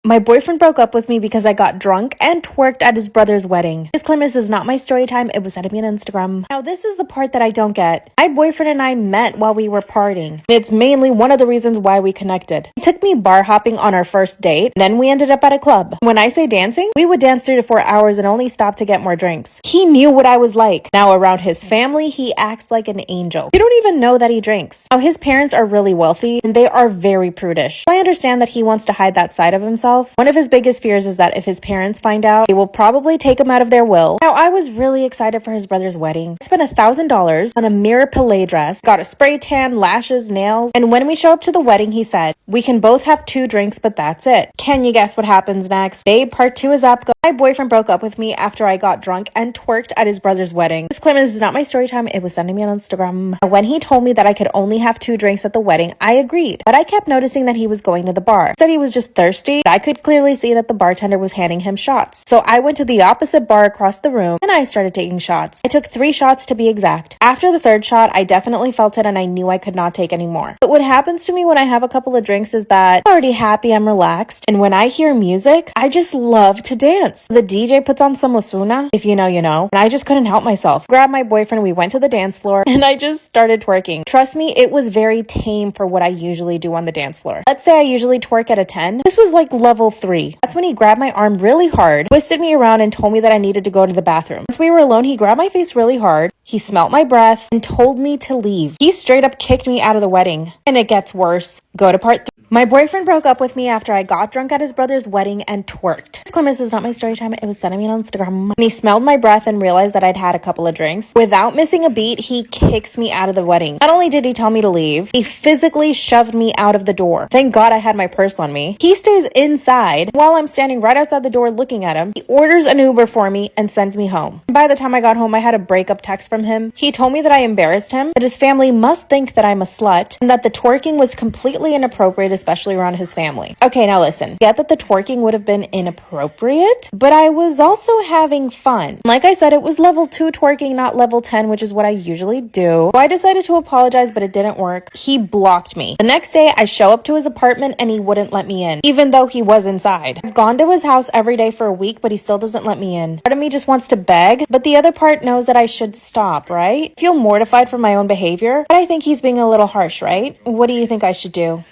My boyfriend broke up with me because I got drunk and twerked at his brother's wedding. Disclaimer, this is not my story time. It was sent to me on Instagram. Now, this is the part that I don't get. My boyfriend and I met while we were partying. It's mainly one of the reasons why we connected. He took me bar hopping on our first date, then we ended up at a club. When I say dancing, we would dance 3 to 4 hours and only stop to get more drinks. He knew what I was like. Now, around his family, he acts like an angel. You don't even know that he drinks. Now, his parents are really wealthy and they are very prudish. I understand that he wants to hide that side of himself. One of his biggest fears is that if his parents find out, they will probably take him out of their will. Now, I was really excited for his brother's wedding. I spent $1,000 on a mirror palette dress, got a spray tan, lashes, nails, and when we show up to the wedding, he said, "We can both have 2 drinks, but that's it." Can you guess what happens next? Babe, part 2 is up. My boyfriend broke up with me after I got drunk and twerked at his brother's wedding. Disclaimer, this is not my story time. It was sent to me on Instagram. When he told me that I could only have 2 drinks at the wedding, I agreed, but I kept noticing that he was going to the bar. He said he was just thirsty. I could clearly see that the bartender was handing him shots. So I went to the opposite bar across the room and I started taking shots. I took 3 shots to be exact. After the 3rd shot, I definitely felt it and I knew I could not take any more. But what happens to me when I have a couple of drinks is that I'm already happy, I'm relaxed, and when I hear music, I just love to dance. The DJ puts on some Osuna, if you know, you know, and I just couldn't help myself. Grabbed my boyfriend, we went to the dance floor, and I just started twerking. Trust me, it was very tame for what I usually do on the dance floor. Let's say I usually twerk at a 10. This was like level 3. That's when he grabbed my arm really hard, twisted me around, and told me that I needed to go to the bathroom. Once we were alone, he grabbed my face really hard, he smelt my breath, and told me to leave. He straight up kicked me out of the wedding. And it gets worse. Go to part 3. My boyfriend broke up with me after I got drunk at his brother's wedding and twerked. Disclaimer, this is not my story time. It was sent to me on Instagram. When he smelled my breath and realized that I'd had a couple of drinks, without missing a beat, he kicks me out of the wedding. Not only did he tell me to leave, he physically shoved me out of the door. Thank God I had my purse on me. He stays inside while I'm standing right outside the door looking at him. He orders an Uber for me and sends me home. By the time I got home, I had a breakup text from him. He told me that I embarrassed him, that his family must think that I'm a slut, and that the twerking was completely inappropriate, especially around his family. Okay, now listen. Get that the twerking would have been inappropriate, but I was also having fun. Like I said, it was level 2 twerking, not level 10, which is what I usually do. So I decided to apologize, but it didn't work. He blocked me. The next day, I show up to his apartment and he wouldn't let me in, even though he was inside. I've gone to his house every day for a week, but he still doesn't let me in. Part of me just wants to beg, but the other part knows that I should stop, right? I feel mortified for my own behavior, but I think he's being a little harsh, right? What do you think I should do?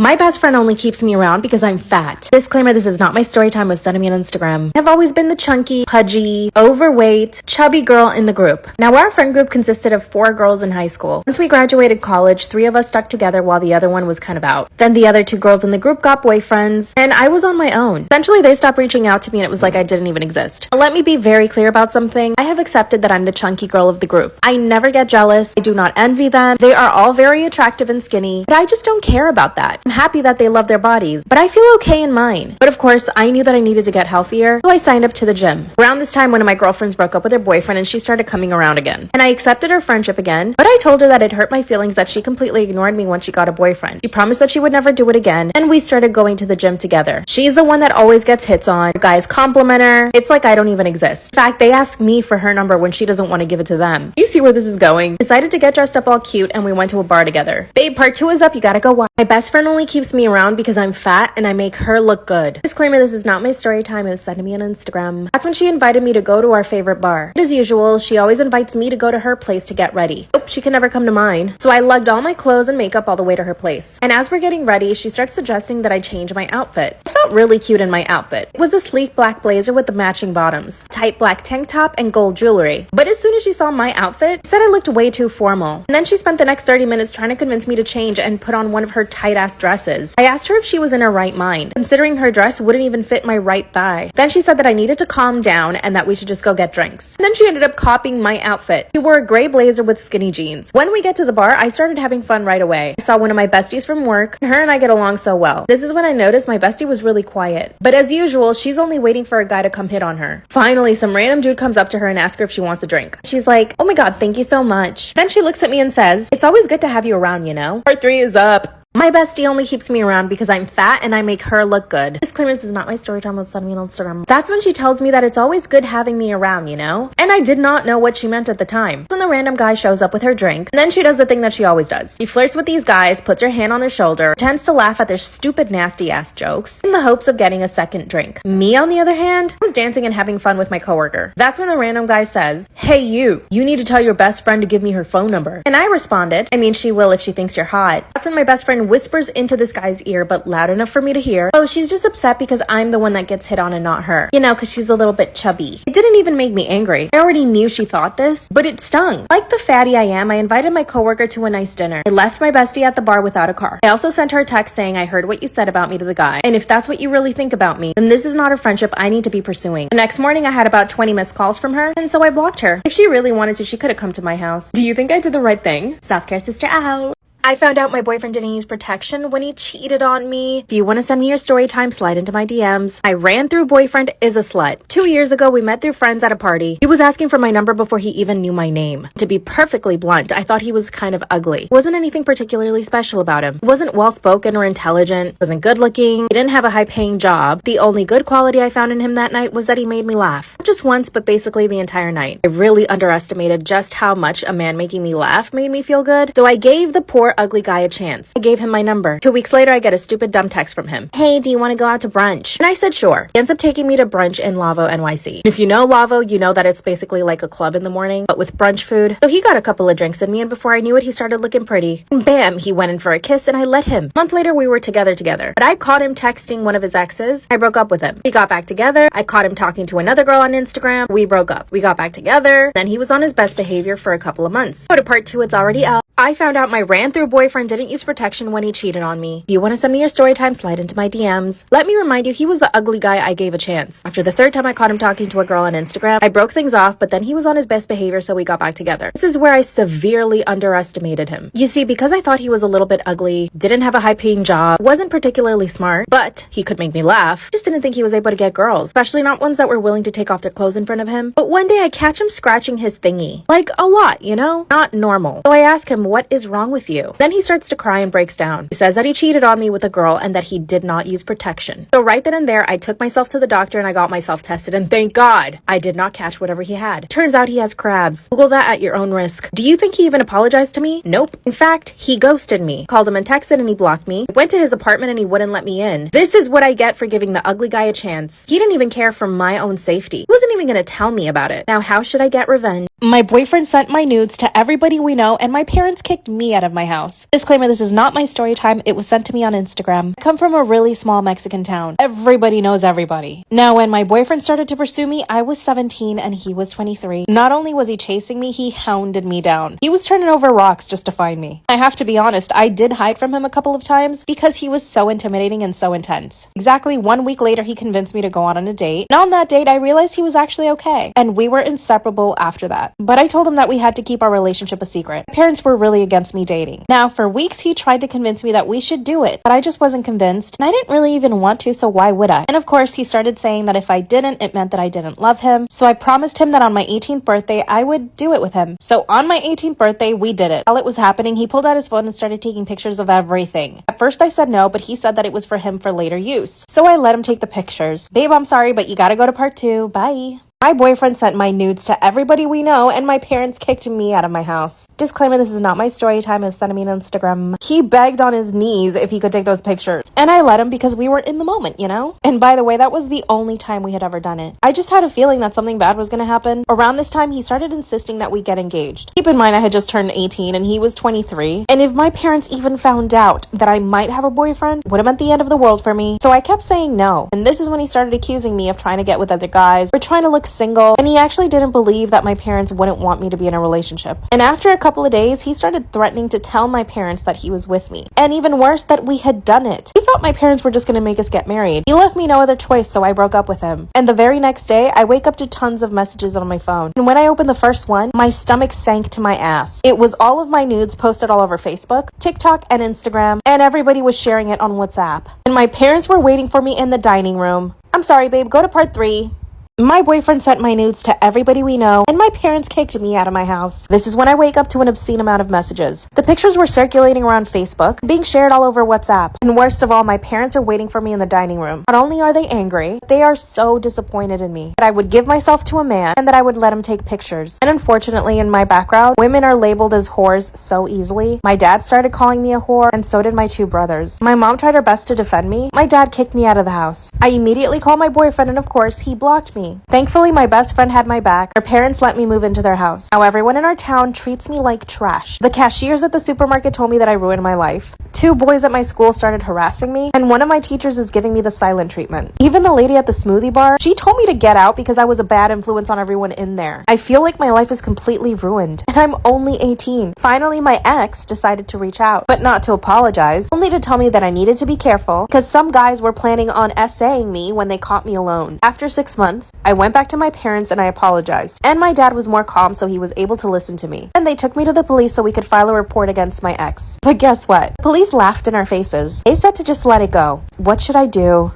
My best friend only keeps me around because I'm fat. Disclaimer, this is not my story time. It was sent to me on Instagram. I've always been the chunky, pudgy, overweight, chubby girl in the group. Now, our friend group consisted of 4 girls in high school. Once we graduated college, 3 of us stuck together while the other one was kind of out. Then the other 2 girls in the group got boyfriends, and I was on my own. Eventually, they stopped reaching out to me and it was like I didn't even exist. Let me be very clear about something. I have accepted that I'm the chunky girl of the group. I never get jealous. I do not envy them. They are all very attractive and skinny, but I just don't care about that. I'm happy that they love their bodies, but I feel okay in mine. But of course, I knew that I needed to get healthier, so I signed up to the gym. Around this time, one of my girlfriends broke up with her boyfriend and she started coming around again. And I accepted her friendship again, but I told her that it hurt my feelings that she completely ignored me once she got a boyfriend. She promised that she would never do it again, and we started going to the gym together. She's the one that always gets hits on. The guys compliment her. It's like I don't even exist. In fact, they ask me for her number when she doesn't want to give it to them. You see where this is going? Decided to get dressed up all cute and we went to a bar together. Babe, part 2 is up. You gotta go watch. My best friend only keeps me around because I'm fat and I make her look good. Disclaimer, this is not my story time. It was sent to me on Instagram. That's when she invited me to go to our favorite bar. As usual, she always invites me to go to her place to get ready. Nope, she can never come to mine. So I lugged all my clothes and makeup all the way to her place. And as we're getting ready, she starts suggesting that I change my outfit. I felt really cute in my outfit. It was a sleek black blazer with the matching bottoms, tight black tank top, and gold jewelry. But as soon as she saw my outfit, she said I looked way too formal. And then she spent the next 30 minutes trying to convince me to change and put on one of her tight-ass dresses. I asked her if she was in her right mind, considering her dress wouldn't even fit my right thigh. Then she said that I needed to calm down and that we should just go get drinks. And then she ended up copying my outfit. She wore a gray blazer with skinny jeans. When we get to the bar, I started having fun right away. I saw one of my besties from work. Her and I get along so well. This is when I noticed my bestie was really quiet. But as usual, she's only waiting for a guy to come hit on her. Finally, some random dude comes up to her and asks her if she wants a drink. She's like, "Oh my god, thank you so much." Then she looks at me and says, "It's always good to have you around, you know." Part 3 is up. My bestie only keeps me around because I'm fat and I make her look good. Disclaimer, this is not my story time. Let's send me on Instagram. That's when she tells me that it's always good having me around, you know? And I did not know what she meant at the time. When the random guy shows up with her drink, and then she does the thing that she always does. She flirts with these guys, puts her hand on their shoulder, tends to laugh at their stupid nasty ass jokes in the hopes of getting a second drink. Me, on the other hand, was dancing and having fun with my coworker. That's when the random guy says, "Hey you need to tell your best friend to give me her phone number." And I responded, "I mean, she will if she thinks you're hot." That's when my best friend whispers into this guy's ear, but loud enough for me to hear, "Oh, she's just upset because I'm the one that gets hit on and not her. You know, because she's a little bit chubby." It didn't even make me angry. I already knew she thought this, but it stung. Like the fatty I am, I invited my coworker to a nice dinner. I left my bestie at the bar without a car. I also sent her a text saying, "I heard what you said about me to the guy, and if that's what you really think about me, then this is not a friendship I need to be pursuing." The next morning, I had about 20 missed calls from her, and so I blocked her. If she really wanted to, she could have come to my house. Do you think I did the right thing? Self-care sister out. I found out my boyfriend didn't use protection when he cheated on me. If you want to send me your story time, slide into my DMs. I ran through boyfriend is a slut. 2 years ago, we met through friends at a party. He was asking for my number before he even knew my name. To be perfectly blunt, I thought he was kind of ugly. Wasn't anything particularly special about him. Wasn't well-spoken or intelligent. Wasn't good-looking. He didn't have a high-paying job. The only good quality I found in him that night was that he made me laugh. Not just once, but basically the entire night. I really underestimated just how much a man making me laugh made me feel good. So I gave the poor ugly guy a chance. I gave him my number. 2 weeks later, I get a stupid dumb text from him. "Hey, do you want to go out to brunch?" And I said sure. He ends up taking me to brunch in Lavo, NYC. If you know Lavo, you know that it's basically like a club in the morning, but with brunch food. So he got a couple of drinks in me, and before I knew it, he started looking pretty. And bam, he went in for a kiss, and I let him. A month later, we were together. But I caught him texting one of his exes. I broke up with him. We got back together. I caught him talking to another girl on Instagram. We broke up. We got back together. Then he was on his best behavior for a couple of months. Go to part 2, it's already out. I found out my ran-through boyfriend didn't use protection when he cheated on me. If you want to send me your story time, slide into my DMs. Let me remind you, he was the ugly guy I gave a chance. After the 3rd time I caught him talking to a girl on Instagram, I broke things off, but then he was on his best behavior, so we got back together. This is where I severely underestimated him. You see, because I thought he was a little bit ugly, didn't have a high-paying job, wasn't particularly smart, but he could make me laugh, just didn't think he was able to get girls, especially not ones that were willing to take off their clothes in front of him. But one day I catch him scratching his thingy. Like, a lot, you know? Not normal. So I ask him, "What is wrong with you?" Then he starts to cry and breaks down. He says that he cheated on me with a girl and that he did not use protection. So right then and there, I took myself to the doctor and I got myself tested, and thank God I did not catch whatever he had. Turns out he has crabs. Google that at your own risk. Do you think he even apologized to me? Nope. In fact, he ghosted me. Called him and texted and he blocked me. I went to his apartment and he wouldn't let me in. This is what I get for giving the ugly guy a chance. He didn't even care for my own safety. He wasn't even gonna tell me about it. Now, how should I get revenge? My boyfriend sent my nudes to everybody we know, and my parents kicked me out of my house. Disclaimer, this is not my story time. It was sent to me on Instagram. I come from a really small Mexican town. Everybody knows everybody. Now, when my boyfriend started to pursue me, I was 17 and he was 23. Not only was he chasing me, he hounded me down. He was turning over rocks just to find me. I have to be honest, I did hide from him a couple of times because he was so intimidating and so intense. Exactly 1 week later, he convinced me to go out on a date. And on that date, I realized he was actually okay. And we were inseparable after that. But I told him that we had to keep our relationship a secret. My parents were really against me dating. Now, for weeks, he tried to convince me that we should do it, but I just wasn't convinced, and I didn't really even want to, so why would I? And of course, he started saying that if I didn't, it meant that I didn't love him. So I promised him that on my 18th birthday, I would do it with him. So on my 18th birthday, we did it. While it was happening, he pulled out his phone and started taking pictures of everything. At first, I said no, but he said that it was for him for later use. So I let him take the pictures. Babe, I'm sorry, but you gotta go to part 2. Bye. My boyfriend sent my nudes to everybody we know, and my parents kicked me out of my house. Disclaimer, this is not my story time. It's sending me on Instagram. He begged on his knees if he could take those pictures, and I let him because we were in the moment, you know? And by the way, that was the only time we had ever done it. I just had a feeling that something bad was gonna happen. Around this time, he started insisting that we get engaged. Keep in mind, I had just turned 18 and he was 23. And if my parents even found out that I might have a boyfriend, it would have meant the end of the world for me. So I kept saying no. And this is when he started accusing me of trying to get with other guys or trying to look single, and he actually didn't believe that my parents wouldn't want me to be in a relationship. And after a couple of days, he started threatening to tell my parents that he was with me, and even worse, that we had done it. He thought my parents were just going to make us get married. He left me no other choice, so I broke up with him. And the very next day, I wake up to tons of messages on my phone, and when I opened the first one, my stomach sank to my ass. It was all of my nudes posted all over Facebook, TikTok, and Instagram, and everybody was sharing it on WhatsApp. And my parents were waiting for me in the dining room. I'm sorry, babe, go to part 3. My boyfriend sent my nudes to everybody we know, and my parents kicked me out of my house. This is when I wake up to an obscene amount of messages. The pictures were circulating around Facebook, being shared all over WhatsApp. And worst of all, my parents are waiting for me in the dining room. Not only are they angry, they are so disappointed in me that I would give myself to a man and that I would let him take pictures. And unfortunately, in my background, women are labeled as whores so easily. My dad started calling me a whore, and so did my two brothers. My mom tried her best to defend me. My dad kicked me out of the house. I immediately called my boyfriend, and of course, he blocked me. Thankfully, my best friend had my back. Our parents let me move into their house. Now everyone in our town treats me like trash. The cashiers at the supermarket told me that I ruined my life. 2 boys at my school started harassing me, and one of my teachers is giving me the silent treatment. Even the lady at the smoothie bar, she told me to get out because I was a bad influence on everyone in there. I feel like my life is completely ruined, and I'm only 18. Finally, my ex decided to reach out, but not to apologize, only to tell me that I needed to be careful because some guys were planning on essaying me when they caught me alone. After 6 months, I went back to my parents and I apologized, and my dad was more calm, so he was able to listen to me. And they took me to the police so we could file a report against my ex. But guess what? Police laughed in our faces. They said to just let it go. What should I do?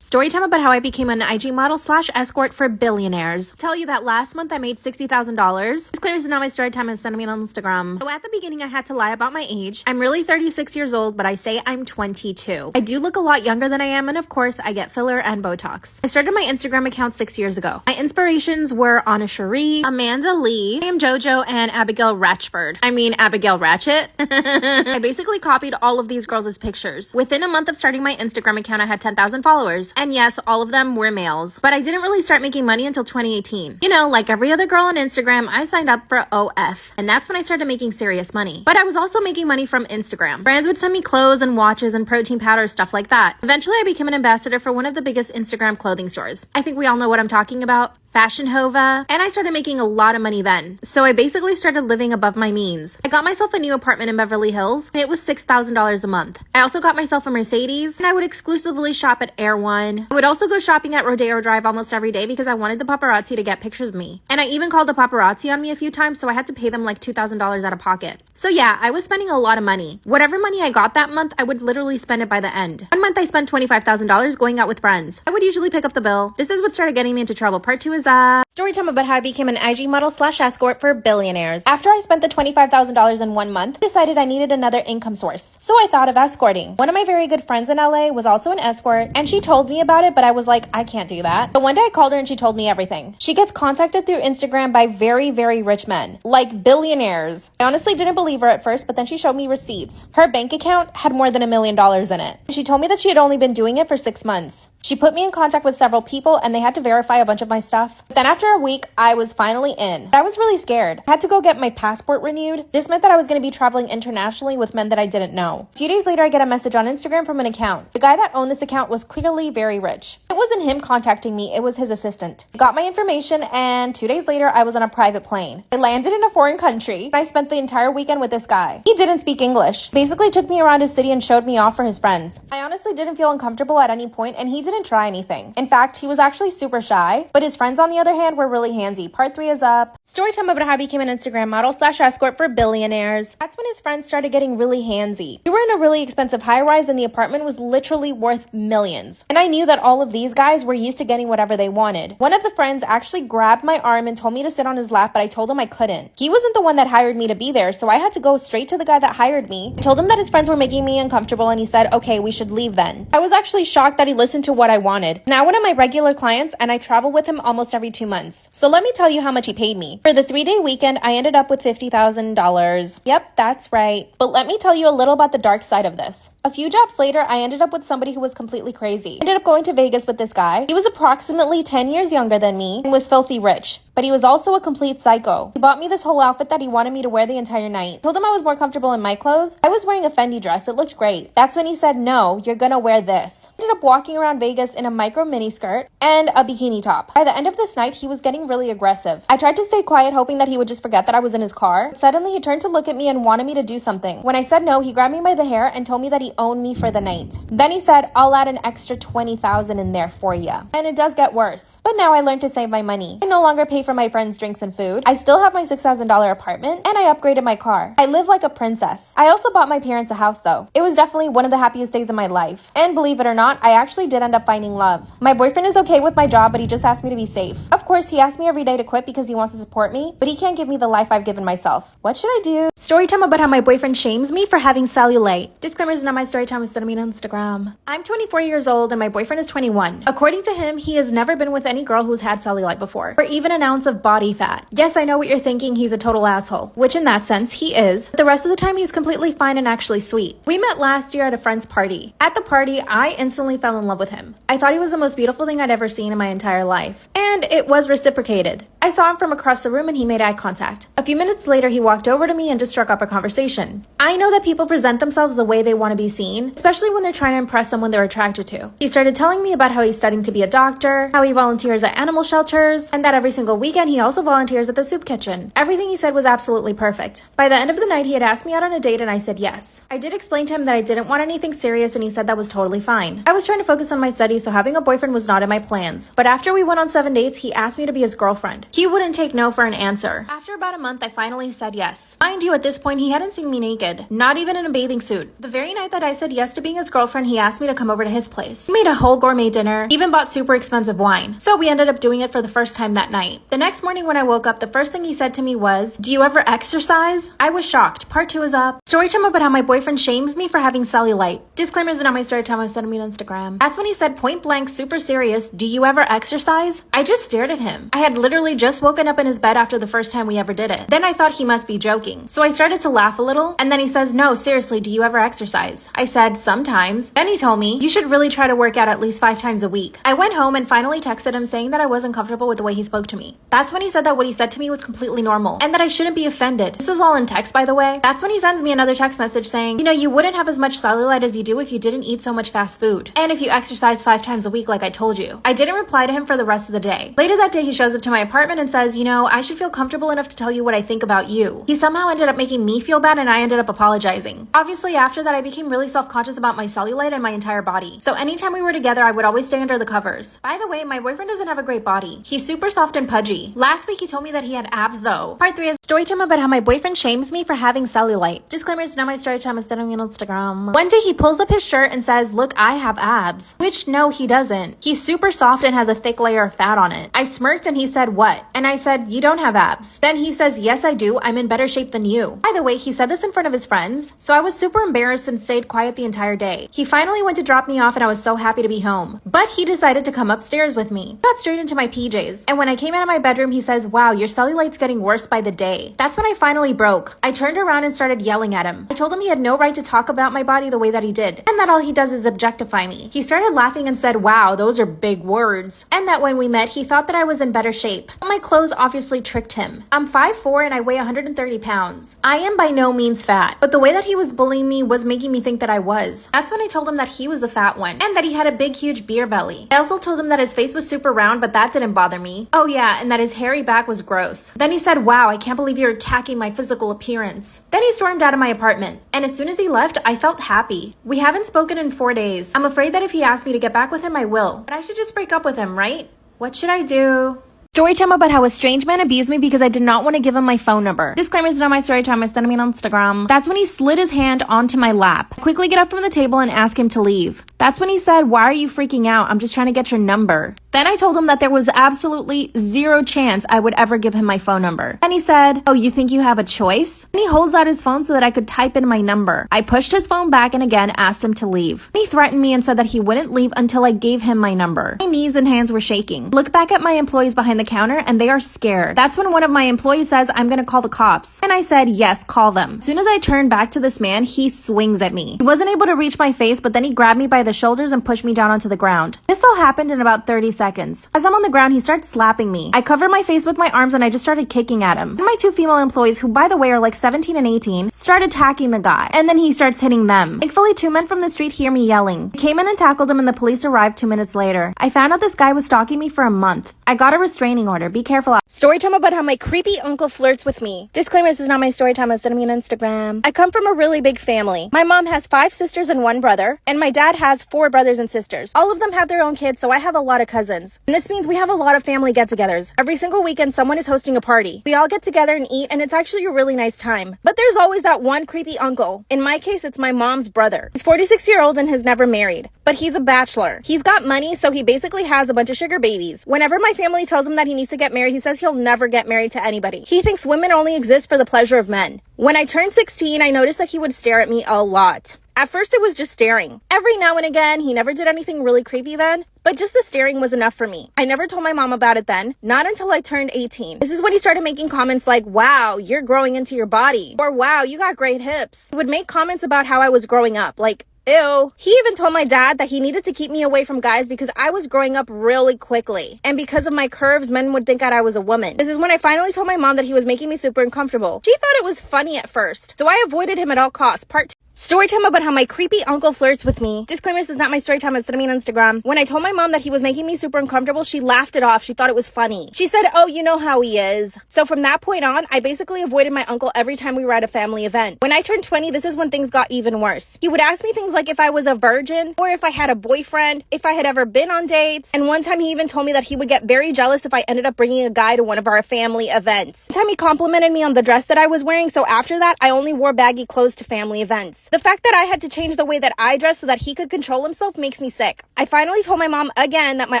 Storytime about how I became an IG model / escort for billionaires. I'll tell you that last month I made $60,000. It's clear this is not my story time and send me on Instagram. So at the beginning I had to lie about my age. I'm really 36 years old, but I say I'm 22. I do look a lot younger than I am, and of course I get filler and Botox. I started my Instagram account 6 years ago. My inspirations were Anna Cherie, Amanda Lee, I am JoJo, and Abigail Ratchford. I mean Abigail Ratchet. I basically copied all of these girls' pictures. Within a month of starting my Instagram account, I had 10,000 followers. And yes, all of them were males. But I didn't really start making money until 2018. You know, like every other girl on Instagram, I signed up for OF. And that's when I started making serious money. But I was also making money from Instagram. Brands would send me clothes and watches and protein powders, stuff like that. Eventually, I became an ambassador for one of the biggest Instagram clothing stores. I think we all know what I'm talking about. Fashion Hova, and I started making a lot of money then. So I basically started living above my means. I got myself a new apartment in Beverly Hills, and it was $6,000 a month. I also got myself a Mercedes, and I would exclusively shop at Air One. I would also go shopping at Rodeo Drive almost every day because I wanted the paparazzi to get pictures of me. And I even called the paparazzi on me a few times, so I had to pay them like $2,000 out of pocket. So yeah, I was spending a lot of money. Whatever money I got that month, I would literally spend it by the end. One month I spent $25,000 going out with friends. I would usually pick up the bill. This is what started getting me into trouble. Part 2 is Storytime about how I became an IG model / escort for billionaires. After I spent the $25,000 in 1 month, I decided I needed another income source. So I thought of escorting. One of my very good friends in LA was also an escort, and she told me about it, but I was like, I can't do that. But one day I called her and she told me everything. She gets contacted through Instagram by very, very rich men, like billionaires. I honestly didn't believe her at first, but then she showed me receipts. Her bank account had more than $1 million in it. She told me that she had only been doing it for 6 months. She put me in contact with several people and they had to verify a bunch of my stuff. Then after a week, I was finally in. I was really scared. I had to go get my passport renewed. This meant that I was going to be traveling internationally with men that I didn't know. A few days later, I get a message on Instagram from an account. The guy that owned this account was clearly very rich. It wasn't him contacting me, it was his assistant. He got my information and 2 days later, I was on a private plane. I landed in a foreign country and I spent the entire weekend with this guy. He didn't speak English. Basically took me around his city and showed me off for his friends. I honestly didn't feel uncomfortable at any point and he didn't try anything. In fact, he was actually super shy, but his friends on the other hand were really handsy. Part 3 is up. Storytime about how I became an Instagram model / escort for billionaires. That's when his friends started getting really handsy. We were in a really expensive high-rise and the apartment was literally worth millions. And I knew that all of these guys were used to getting whatever they wanted. One of the friends actually grabbed my arm and told me to sit on his lap, but I told him I couldn't. He wasn't the one that hired me to be there, so I had to go straight to the guy that hired me. I told him that his friends were making me uncomfortable and he said, okay, we should leave then. I was actually shocked that he listened to what I wanted. Now one of my regular clients and I travel with him almost every 2 months. So let me tell you how much he paid me. For the 3-day weekend, I ended up with $50,000. Yep, that's right. But let me tell you a little about the dark side of this. A few jobs later, I ended up with somebody who was completely crazy. I ended up going to Vegas with this guy. He was approximately 10 years younger than me and was filthy rich. But he was also a complete psycho. He bought me this whole outfit that he wanted me to wear the entire night. Told him I was more comfortable in my clothes. I was wearing a Fendi dress. It looked great. That's when he said, no, you're gonna wear this. I ended up walking around Vegas in a micro mini skirt and a bikini top. By the end of of this night, he was getting really aggressive. I tried to stay quiet, hoping that he would just forget that I was in his car. Suddenly, he turned to look at me and wanted me to do something. When I said no, he grabbed me by the hair and told me that he owned me for the night. Then he said, I'll add an extra $20,000 in there for you. And it does get worse. But now I learned to save my money. I no longer pay for my friends' drinks and food. I still have my $6,000 apartment, and I upgraded my car. I live like a princess. I also bought my parents a house though. It was definitely one of the happiest days of my life. And believe it or not, I actually did end up finding love. My boyfriend is okay with my job, but he just asked me to be safe. Of course, he asked me every day to quit because he wants to support me, but he can't give me the life I've given myself. What should I do? Story time about how my boyfriend shames me for having cellulite. Disclaimer is not my story time, it's sending me on Instagram. I'm 24 years old and my boyfriend is 21. According to him, he has never been with any girl who's had cellulite before, or even an ounce of body fat. Yes, I know what you're thinking, he's a total asshole, which in that sense, he is. But the rest of the time, he's completely fine and actually sweet. We met last year at a friend's party. At the party, I instantly fell in love with him. I thought he was the most beautiful thing I'd ever seen in my entire life. And it was reciprocated. I saw him from across the room and he made eye contact. A few minutes later, he walked over to me and just struck up a conversation. I know that people present themselves the way they want to be seen, especially when they're trying to impress someone they're attracted to. He started telling me about how he's studying to be a doctor, how he volunteers at animal shelters, and that every single weekend he also volunteers at the soup kitchen. Everything he said was absolutely perfect. By the end of the night, he had asked me out on a date and I said yes. I did explain to him that I didn't want anything serious and he said that was totally fine. I was trying to focus on my studies, so having a boyfriend was not in my plans. But after we went on 7 dates, he asked me to be his girlfriend. He wouldn't take no for an answer. After about a month, I finally said yes. Mind you, at this point, he hadn't seen me naked, not even in a bathing suit. The very night that I said yes to being his girlfriend, he asked me to come over to his place. He made a whole gourmet dinner, even bought super expensive wine. So we ended up doing it for the first time that night. The next morning when I woke up, the first thing he said to me was, "Do you ever exercise?" I was shocked. Part 2 is up. Story time about how my boyfriend shames me for having cellulite. Disclaimers are not my story time, I sent me on Instagram. That's when he said point blank, super serious, "Do you ever exercise?" I just stared at him. I had literally just woken up in his bed after the first time we ever did it. Then I thought he must be joking. So I started to laugh a little, and then he says, "No, seriously, do you ever exercise?" I said, "Sometimes." Then he told me, "You should really try to work out at least 5 times a week." I went home and finally texted him saying that I wasn't comfortable with the way he spoke to me. That's when he said that what he said to me was completely normal, and that I shouldn't be offended. This was all in text, by the way. That's when he sends me another text message saying, "You know, you wouldn't have as much cellulite as you do if you didn't eat so much fast food. And if you exercise 5 times a week like I told you." I didn't reply to him for the rest of the day. Later that day, he shows up to my apartment and says, "You know, I should feel comfortable enough to tell you what I think about you." He somehow ended up making me feel bad and I ended up apologizing. Obviously, after that, I became really self-conscious about my cellulite and my entire body. So anytime we were together, I would always stay under the covers. By the way, my boyfriend doesn't have a great body. He's super soft and pudgy. Last week, he told me that he had abs though. Part 3 is story time about how my boyfriend shames me for having cellulite. Disclaimer, it's not my story time, it's sending me on Instagram. One day, he pulls up his shirt and says, "Look, I have abs." Which, no, he doesn't. He's super soft and has a thick layer of fat on it. I smirked and he said, "What?" And I said, "You don't have abs." Then he says, "Yes, I do. I'm in better shape than you." By the way, he said this in front of his friends, so I was super embarrassed and stayed quiet the entire day. He finally went to drop me off and I was so happy to be home. But he decided to come upstairs with me. Got straight into my PJs. And when I came out of my bedroom, he says, "Wow, your cellulite's getting worse by the day." That's when I finally broke. I turned around and started yelling at him. I told him he had no right to talk about my body the way that he did, and that all he does is objectify me. He started laughing and said, "Wow, those are big words." And that when we met, he thought that I was in better shape. My clothes obviously tricked him. I'm 5'4" and I weigh 130 pounds. I am by no means fat, but the way that he was bullying me was making me think that I was. That's when I told him that he was the fat one, and that he had a big, huge beer belly. I also told him that his face was super round, but that didn't bother me. Oh yeah, and that his hairy back was gross. Then he said, "Wow, I can't believe you're attacking my physical appearance." Then he stormed out of my apartment, and as soon as he left, I felt happy. We haven't spoken in 4 days. I'm afraid that if he asks me to get back with him, I will. But I should just break up with him, right? What should I do? Story time about how a strange man abused me because I did not want to give him my phone number. Disclaimer is not my story time, I sent him on Instagram. That's when he slid his hand onto my lap. I quickly get up from the table and ask him to leave. That's when he said, "Why are you freaking out? I'm just trying to get your number." Then I told him that there was absolutely 0 chance I would ever give him my phone number. And he said, "Oh, you think you have a choice?" And he holds out his phone so that I could type in my number. I pushed his phone back and again asked him to leave. And he threatened me and said that he wouldn't leave until I gave him my number. My knees and hands were shaking. Look back at my employees behind the counter and they are scared. That's when one of my employees says, "I'm gonna call the cops." And I said, "Yes, call them." As soon as I turned back to this man, he swings at me. He wasn't able to reach my face, but then he grabbed me by the shoulders and pushed me down onto the ground. This all happened in about 30 seconds. seconds. As I'm on the ground, he starts slapping me. I cover my face with my arms and I just started kicking at him. And my two female employees, who by the way are like 17 and 18, start attacking the guy. And then he starts hitting them. Thankfully, two men from the street hear me yelling. I came in and tackled him and the police arrived 2 minutes later. I found out this guy was stalking me for a month. I got a restraining order. Be careful. Story time about how my creepy uncle flirts with me. Disclaimer, this is not my story time. Send me on Instagram. I come from a really big family. My mom has 5 sisters and 1 brother, and my dad has 4 brothers and sisters. All of them have their own kids, so I have a lot of cousins. And this means we have a lot of family get-togethers. Every single weekend, someone is hosting a party. We all get together and eat, and it's actually a really nice time. But there's always that one creepy uncle. In my case, it's my mom's brother. He's 46-year-old and has never married, but he's a bachelor. He's got money, so he basically has a bunch of sugar babies. Whenever my family tells him that he needs to get married, he says he'll never get married to anybody. He thinks women only exist for the pleasure of men. When I turned 16, I noticed that he would stare at me a lot. At first, it was just staring. Every now and again, he never did anything really creepy then, but just the staring was enough for me. I never told my mom about it then, not until I turned 18. This is when he started making comments like, wow, you're growing into your body, or wow, you got great hips. He would make comments about how I was growing up, like, ew. He even told my dad that he needed to keep me away from guys because I was growing up really quickly. And because of my curves, men would think that I was a woman. This is when I finally told my mom that he was making me super uncomfortable. She thought it was funny at first, so I avoided him at all costs. Part 2. Story time about how my creepy uncle flirts with me. Disclaimer, this is not my story time. It's me on Instagram. When I told my mom that he was making me super uncomfortable, she laughed it off. She thought it was funny. She said, oh, you know how he is. So from that point on, I basically avoided my uncle every time we were at a family event. When I turned 20, this is when things got even worse. He would ask me things like if I was a virgin, or if I had a boyfriend, if I had ever been on dates. And one time he even told me that he would get very jealous if I ended up bringing a guy to one of our family events. One time he complimented me on the dress that I was wearing, so after that, I only wore baggy clothes to family events. The fact that I had to change the way that I dress so that he could control himself makes me sick. I finally told my mom again that my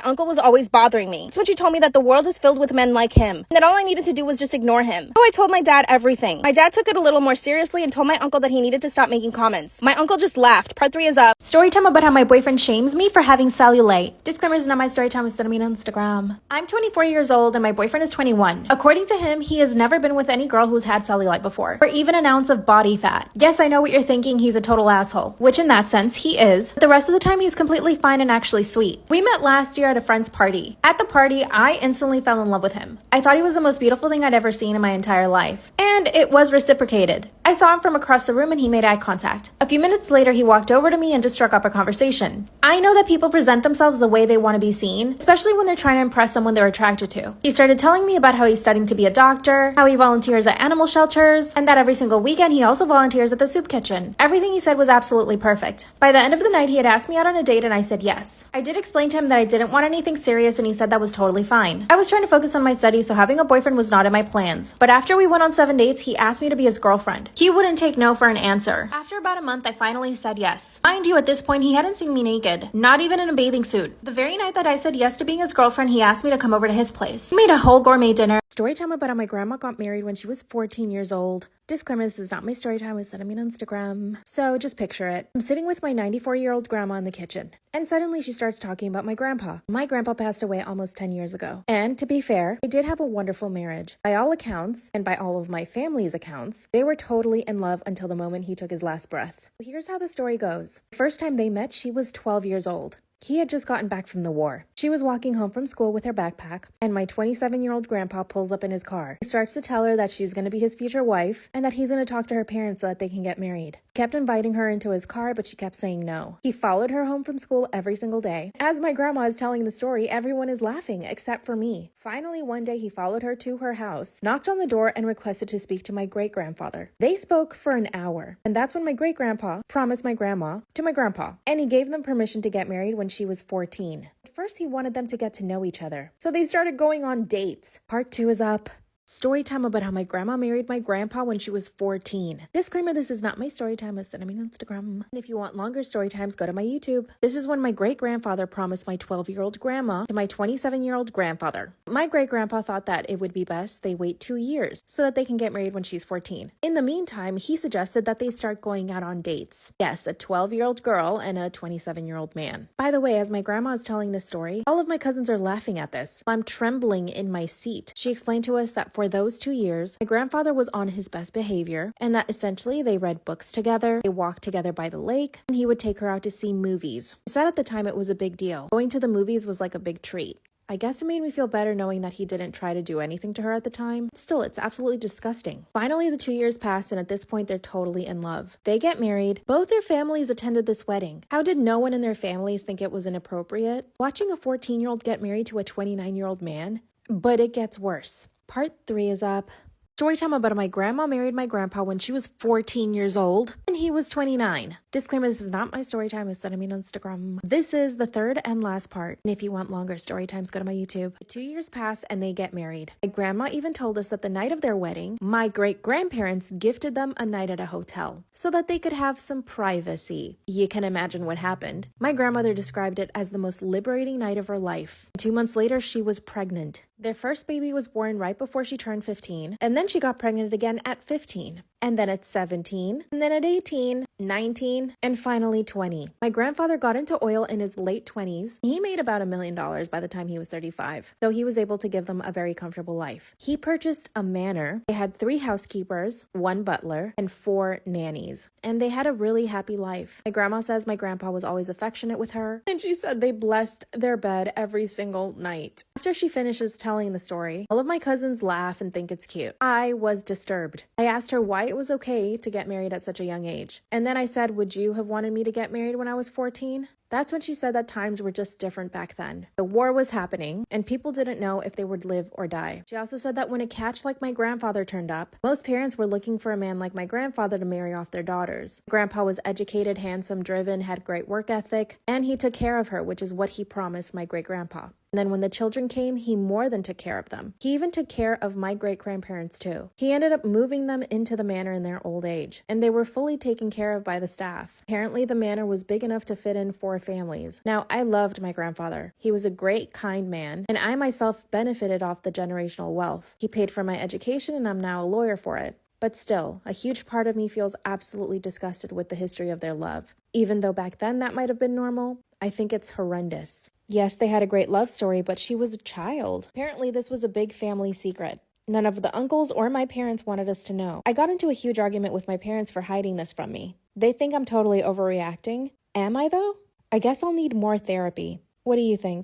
uncle was always bothering me. That's when she told me that the world is filled with men like him, and that all I needed to do was just ignore him. So I told my dad everything. My dad took it a little more seriously and told my uncle that he needed to stop making comments. My uncle just laughed. Part 3 is up. Story time about how my boyfriend shames me for having cellulite. Disclaimer, is not my story time. It's me on Instagram. I'm 24 years old and my boyfriend is 21. According to him, he has never been with any girl who's had cellulite before, or even an ounce of body fat. Yes, I know what you're thinking. He's a total asshole, which in that sense he is, but the rest of the time he's completely fine and actually sweet. We met last year at a friend's party. At the party, I instantly fell in love with him. I thought he was the most beautiful thing I'd ever seen in my entire life, and it was reciprocated. I saw him from across the room and he made eye contact. A few minutes later, he walked over to me and just struck up a conversation. I know that people present themselves the way they want to be seen, especially when they're trying to impress someone they're attracted to. He started telling me about how he's studying to be a doctor, how he volunteers at animal shelters, and that every single weekend he also volunteers at the soup kitchen. Everything he said was absolutely perfect. By the end of the night, he had asked me out on a date and I said yes. I did explain to him that I didn't want anything serious and he said that was totally fine. I was trying to focus on my studies, so having a boyfriend was not in my plans. But after we went on 7 dates, he asked me to be his girlfriend. He wouldn't take no for an answer. After about a month, I finally said yes. Mind you, at this point, he hadn't seen me naked, not even in a bathing suit. The very night that I said yes to being his girlfriend, he asked me to come over to his place. He made a whole gourmet dinner. Story time about how my grandma got married when she was 14 years old. Disclaimer, this is not my story time. It's sent me on Instagram. So just picture it. I'm sitting with my 94-year-old grandma in the kitchen, and suddenly she starts talking about my grandpa. My grandpa passed away almost 10 years ago. And to be fair, they did have a wonderful marriage. By all accounts, and by all of my family's accounts, they were totally in love until the moment he took his last breath. Here's how the story goes. The first time they met, she was 12 years old. He had just gotten back from the war. She was walking home from school with her backpack, and my 27-year-old grandpa pulls up in his car. He starts to tell her that she's going to be his future wife, and that he's going to talk to her parents so that they can get married. He kept inviting her into his car, but she kept saying no. He followed her home from school every single day. As my grandma is telling the story, everyone is laughing, except for me. Finally, one day he followed her to her house, knocked on the door, and requested to speak to my great-grandfather. They spoke for an hour, and that's when my great-grandpa promised my grandma to my grandpa, and he gave them permission to get married when she was 14. At first, he wanted them to get to know each other, so they started going on dates. Part 2 is up. Story time about how my grandma married my grandpa when she was 14. Disclaimer, this is not my story time. It's on Instagram. And if you want longer story times, go to my YouTube. This is when my great-grandfather promised my 12-year-old grandma to my 27-year-old grandfather. My great-grandpa thought that it would be best they wait 2 years so that they can get married when she's 14. In the meantime, he suggested that they start going out on dates. Yes, a 12-year-old girl and a 27-year-old man. By the way, as my grandma is telling this story, all of my cousins are laughing at this. I'm trembling in my seat. She explained to us that for those 2 years, my grandfather was on his best behavior, and that essentially they read books together, they walked together by the lake, and he would take her out to see movies. She said at the time it was a big deal. Going to the movies was like a big treat. I guess it made me feel better knowing that he didn't try to do anything to her at the time. Still, it's absolutely disgusting. Finally, the 2 years passed, and at this point, they're totally in love. They get married. Both their families attended this wedding. How did no one in their families think it was inappropriate? Watching a 14-year-old get married to a 29-year-old man? But it gets worse. Part 3 is up. Storytime about my grandma married my grandpa when she was 14 years old and he was 29. Disclaimer, this is not my story time. It's sent me on Instagram. This is the third and last part. And if you want longer story times, go to my YouTube. 2 years pass and they get married. My grandma even told us that the night of their wedding, my great-grandparents gifted them a night at a hotel so that they could have some privacy. You can imagine what happened. My grandmother described it as the most liberating night of her life. 2 months later, she was pregnant. Their first baby was born right before she turned 15, and then she got pregnant again at 15. And then at 17, and then at 18, 19, and finally 20. My grandfather got into oil in his late 20s. He made about $1 million by the time he was 35, so he was able to give them a very comfortable life. He purchased a manor. They had 3 housekeepers, 1 butler, and 4 nannies, and they had a really happy life. My grandma says my grandpa was always affectionate with her, and she said they blessed their bed every single night. After she finishes telling the story, all of my cousins laugh and think it's cute. I was disturbed. I asked her why it was okay to get married at such a young age. And then I said, would you have wanted me to get married when I was 14? That's when she said that times were just different back then. The war was happening, and people didn't know if they would live or die. She also said that when a catch like my grandfather turned up, most parents were looking for a man like my grandfather to marry off their daughters. Grandpa was educated, handsome, driven, had great work ethic, and he took care of her, which is what he promised my great-grandpa. And then when the children came, he more than took care of them. He even took care of my great-grandparents too. He ended up moving them into the manor in their old age, and they were fully taken care of by the staff. Apparently, the manor was big enough to fit in 4 families. Now, I loved my grandfather. He was a great, kind man, and I myself benefited off the generational wealth. He paid for my education, and I'm now a lawyer for it. But still, a huge part of me feels absolutely disgusted with the history of their love. Even though back then that might have been normal, I think it's horrendous. Yes, they had a great love story, but she was a child. Apparently, this was a big family secret. None of the uncles or my parents wanted us to know. I got into a huge argument with my parents for hiding this from me. They think I'm totally overreacting. Am I though? I guess I'll need more therapy. What do you think?